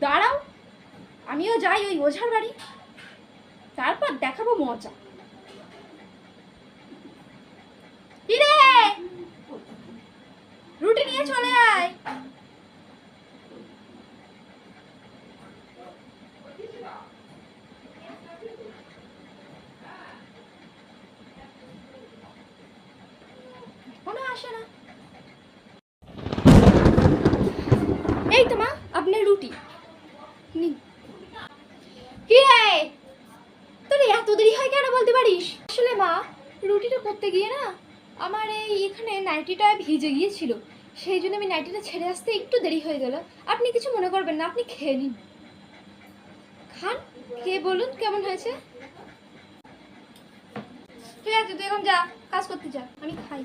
দাঁড়াও, আমিও যাই ওই ওঝার বাড়ি, তারপর দেখাবো মজা। কি রে, রুটি নিয়ে চলে আয়। কোনো আসে না। এই তো মা, আপনার রুটি নিন। কি রে, তোর এত দেরি হয় কেন বলতে পারিস? আসলে মা, রুটিটা করতে গিয়ে না আমার এখানে নাইটিটা ভিজে গিয়েছিল, সেই জন্য আমি নাইটিটা ছেড়ে আসতে একটু দেরি হয়ে গেল। আপনি কিছু মনে করবেন না, আপনি খেয়ে নিন। খান, খেয়ে বলুন কেমন হয়েছে। ঠিক আছে, তুই এখন যা, কাজ করতে যা, আমি খাই।